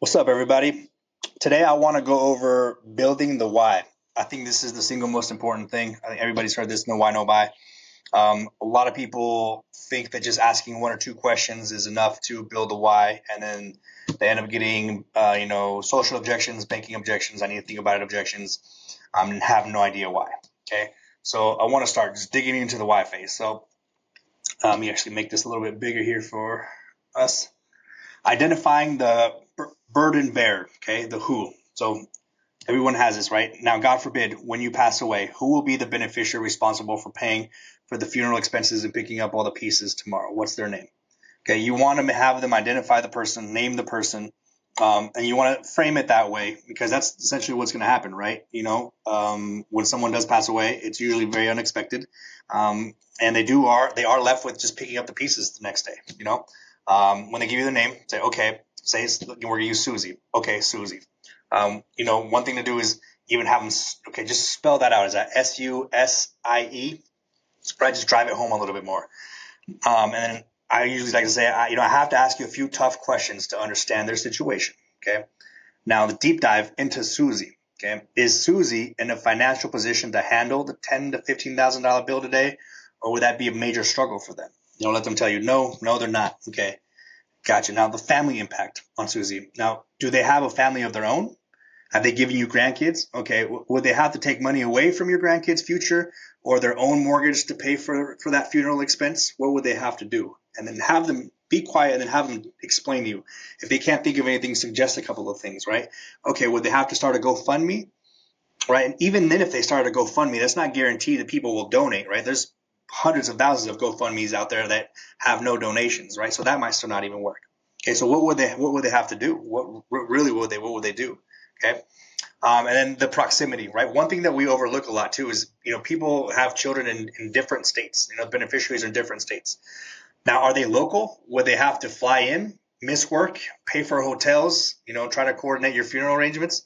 What's up, everybody? Today, I want to go over building the why. I think this is the single most important thing. I think everybody's heard this: no why, no buy. A lot of people think that just asking one or two questions is enough to build a why, and then they end up getting, social objections, banking objections, I need to think about it objections, and have no idea why. Okay, so I want to start just digging into the why phase. So let me actually make this a little bit bigger here for us. Identifying the burden bearer, okay, the who. So everyone has this, right? Now, God forbid, when you pass away, who will be the beneficiary responsible for paying for the funeral expenses and picking up all the pieces tomorrow? What's their name? Okay, you want to have them identify the person, name the person, and you want to frame it that way because that's essentially what's going to happen, right? When someone does pass away, it's usually very unexpected, and they are left with just picking up the pieces the next day. When they give you the name, say okay, we're going to use Susie. Okay, Susie. One thing to do is even have them. Okay, just spell that out. Is that Susie? Right, just drive it home a little bit more. And then I usually like to say, I have to ask you a few tough questions to understand their situation. Okay. Now, the deep dive into Susie. Okay. Is Susie in a financial position to handle the $10,000 to $15,000 bill today, or would that be a major struggle for them? Let them tell you, no, no, they're not. Okay. Gotcha. Now, the family impact on Susie. Now, do they have a family of their own? Have they given you grandkids? Okay. Would they have to take money away from your grandkids' future or their own mortgage to pay for that funeral expense? What would they have to do? And then have them be quiet and then have them explain to you. If they can't think of anything, suggest a couple of things, right? Okay. Would they have to start a GoFundMe? Right. And even then, if they start a GoFundMe, that's not guaranteed that people will donate, right? There's hundreds of thousands of GoFundMe's out there that have no donations, right? So that might still not even work. Okay. So what would they have to do? What would they do? Okay. And then the proximity, right? One thing that we overlook a lot too is, people have children in different states. Beneficiaries are in different states. Now, are they local? Would they have to fly in, miss work, pay for hotels, try to coordinate your funeral arrangements?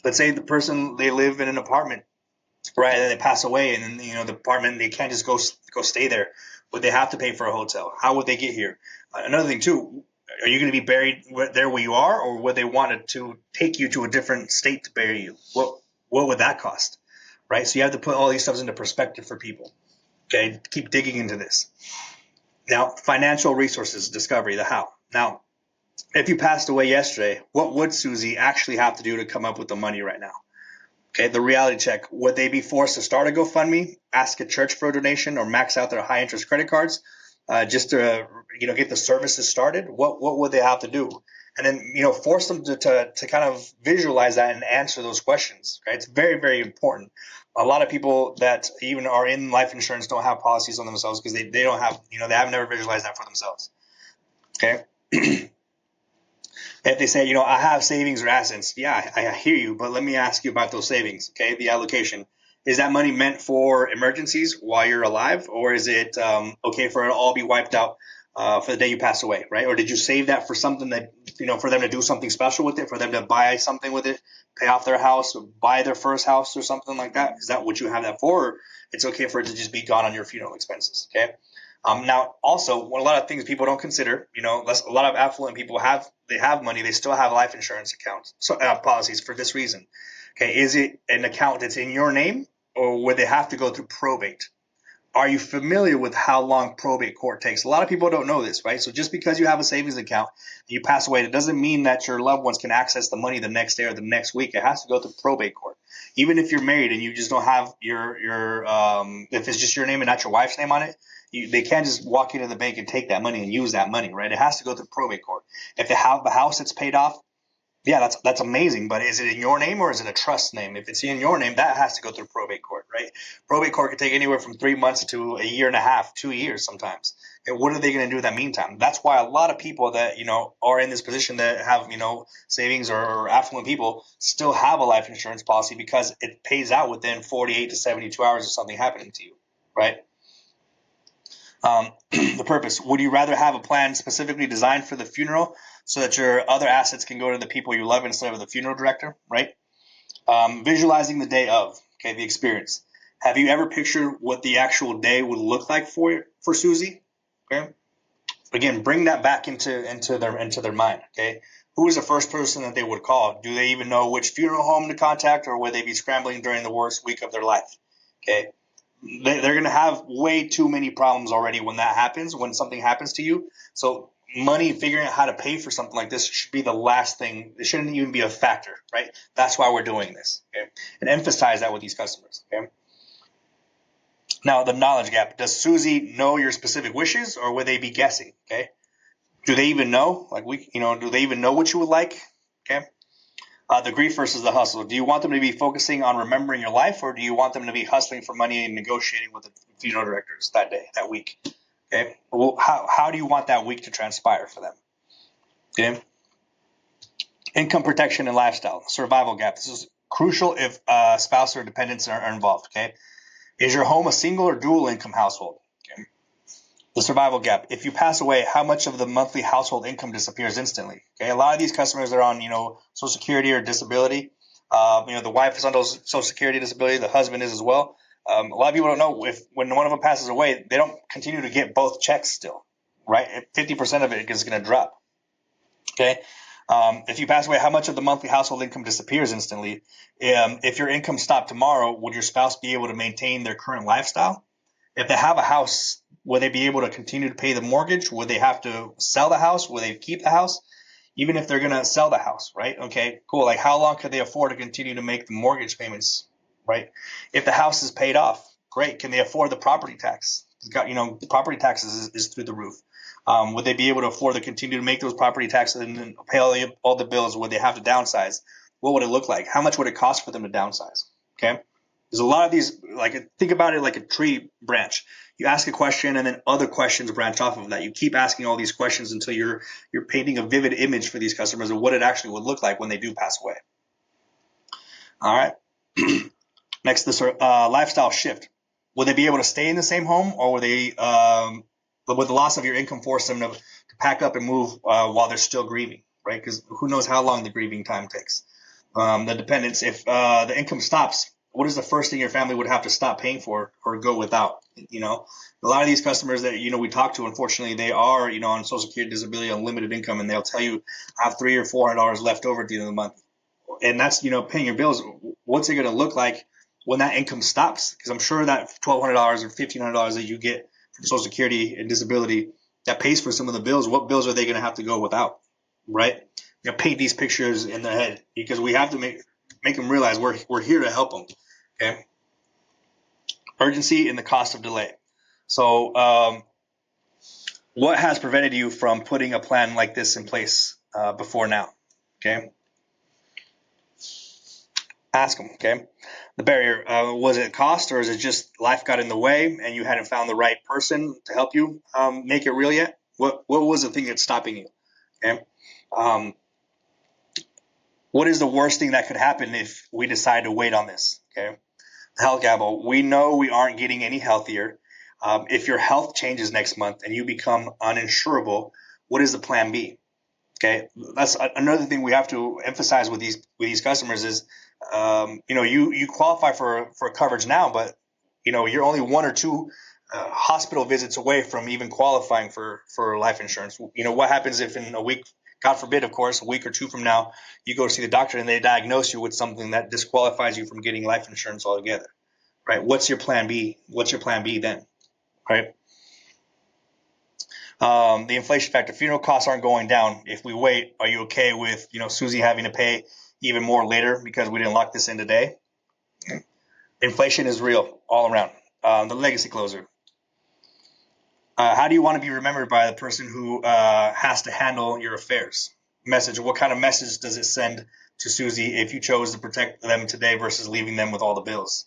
Let's say the person, they live in an apartment, right? And they pass away, and then, the apartment, they can't just go stay there. Would they have to pay for a hotel? How would they get here? Another thing too, are you going to be buried there where you are, or would they want to take you to a different state to bury you? What would that cost, right? So you have to put all these stuff into perspective for people. Okay, keep digging into this. Now, financial resources discovery, the how. Now, if you passed away yesterday, what would Susie actually have to do to come up with the money right now? Okay, the reality check. Would they be forced to start a GoFundMe, ask a church for a donation, or max out their high interest credit cards just to get the services started? What would they have to do? And then force them to kind of visualize that and answer those questions. Right? It's very, very important. A lot of people that even are in life insurance don't have policies on themselves because they don't have they have never visualized that for themselves. Okay. If they say, I have savings or assets, yeah, I hear you, but let me ask you about those savings, okay? The allocation. Is that money meant for emergencies while you're alive, or is it okay for it to all be wiped out for the day you pass away, right? Or did you save that for something that, for them to do something special with it, for them to buy something with it, pay off their house, or buy their first house or something like that? Is that what you have that for? Or it's okay for it to just be gone on your funeral expenses, okay? Now, also, a lot of things people don't consider, a lot of affluent people have money, they still have life insurance accounts, policies for this reason. Okay, is it an account that's in your name, or would they have to go through probate? Are you familiar with how long probate court takes? A lot of people don't know this, right? So just because you have a savings account and you pass away, it doesn't mean that your loved ones can access the money the next day or the next week. It has to go through probate court. Even if you're married and you just don't have your if it's just your name and not your wife's name on it, they can't just walk into the bank and take that money and use that money, right? It has to go through probate court. If they have the house that's paid off, yeah, that's amazing. But is it in your name or is it a trust name? If it's in your name, that has to go through probate court, right? Probate court can take anywhere from 3 months to a year and a half, 2 years sometimes. And what are they going to do in that meantime? That's why a lot of people that are in this position that have savings or affluent people still have a life insurance policy because it pays out within 48 to 72 hours of something happening to you, right? The purpose. Would you rather have a plan specifically designed for the funeral so that your other assets can go to the people you love instead of the funeral director, right? Visualizing the day of, okay, the experience. Have you ever pictured what the actual day would look like for Susie? Okay. again, bring that back into their mind. Okay, who is the first person that they would call? Do they even know which funeral home to contact, or would they be scrambling during the worst week of their life? Okay, they're going to have way too many problems already when that happens, when something happens to you. So money, figuring out how to pay for something like this should be the last thing. It shouldn't even be a factor, right? That's why we're doing this. Okay, and emphasize that with these customers. Okay. Now, the knowledge gap. Does Susie know your specific wishes, or would they be guessing? Okay. Do they even know? Do they even know what you would like? Okay. The grief versus the hustle. Do you want them to be focusing on remembering your life, or do you want them to be hustling for money and negotiating with the funeral directors that day, that week? Okay. Well, how do you want that week to transpire for them? Okay. Income protection and lifestyle. Survival gap. This is crucial if spouse or dependents are involved. Okay. Is your home a single or dual income household? Okay. The survival gap. If you pass away, how much of the monthly household income disappears instantly? Okay. A lot of these customers are on, Social Security or disability. The wife is on those Social Security, disability. The husband is as well. A lot of people don't know when one of them passes away, they don't continue to get both checks still, right? 50% of it is going to drop. Okay. If you pass away, how much of the monthly household income disappears instantly? If your income stopped tomorrow, would your spouse be able to maintain their current lifestyle? If they have a house, will they be able to continue to pay the mortgage? Would they have to sell the house? Will they keep the house? Even if they're going to sell the house, right? Okay, cool. Like, how long could they afford to continue to make the mortgage payments, right? If the house is paid off, great. Can they afford the property tax? The property taxes is through the roof. Would they be able to afford to continue to make those property taxes and then pay all the bills? Would they have to downsize? What would it look like? How much would it cost for them to downsize? Okay. There's a lot of these, think about it like a tree branch. You ask a question and then other questions branch off of that. You keep asking all these questions until you're painting a vivid image for these customers of what it actually would look like when they do pass away. All right. Next, this lifestyle shift. Will they be able to stay in the same home, or would the loss of your income force them to pack up and move while they're still grieving, right? Because who knows how long the grieving time takes. The dependents, if the income stops, what is the first thing your family would have to stop paying for or go without? A lot of these customers that we talk to, unfortunately, they are on Social Security, disability, unlimited income, and they'll tell you I have $300 or $400 left over at the end of the month, and that's paying your bills. What's it going to look like when that income stops? Because I'm sure that $1,200 or $1,500 that you get from Social Security and disability that pays for some of the bills. What bills are they going to have to go without, right? Paint these pictures in their head, because we have to make them realize we're here to help them. Okay. Urgency and the cost of delay. So, what has prevented you from putting a plan like this in place before now? Okay. Ask them. Okay. The barrier, was it cost, or is it just life got in the way and you hadn't found the right person to help you make it real yet? What was the thing that's stopping you? Okay. What is the worst thing that could happen if we decide to wait on this? Okay. Health Gabble, we know we aren't getting any healthier. If your health changes next month and you become uninsurable, what is the plan B? Okay, that's another thing we have to emphasize with these customers is, you qualify for coverage now, but you're only one or two hospital visits away from even qualifying for life insurance. What happens if in a week, God forbid, of course, a week or two from now, you go see the doctor and they diagnose you with something that disqualifies you from getting life insurance altogether, right? What's your plan B? What's your plan B then, right? The inflation factor. Funeral costs aren't going down. If we wait, are you okay with Susie having to pay even more later because we didn't lock this in today? Inflation is real all around. The legacy closer. How do you want to be remembered by the person who has to handle your affairs? Message. What kind of message does it send to Susie if you chose to protect them today versus leaving them with all the bills?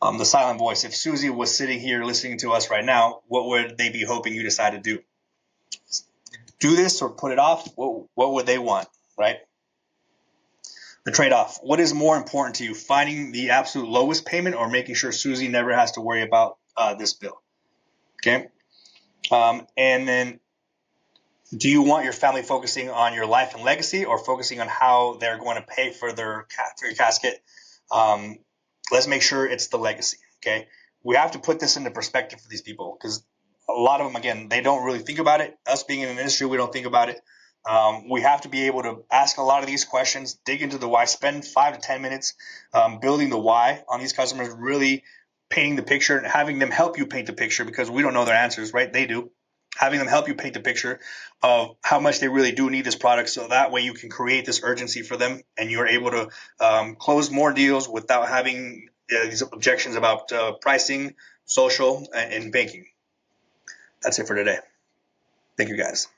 The silent voice. If Susie was sitting here listening to us right now, what would they be hoping you decide to do? Do this or put it off? What would they want, right? The trade-off. What is more important to you, finding the absolute lowest payment or making sure Susie never has to worry about this bill? Okay. And then, do you want your family focusing on your life and legacy or focusing on how they're going to pay for your casket? Let's make sure it's the legacy. Okay. We have to put this into perspective for these people, because a lot of them, again, they don't really think about it. Us being in an industry, we don't think about it. We have to be able to ask a lot of these questions, dig into the why, spend 5 to 10 minutes building the why on these customers, really painting the picture and having them help you paint the picture, because we don't know their answers, right? They do. Having them help you paint the picture of how much they really do need this product, so that way you can create this urgency for them and you're able to close more deals without having these objections about pricing, social, and banking. That's it for today. Thank you, guys.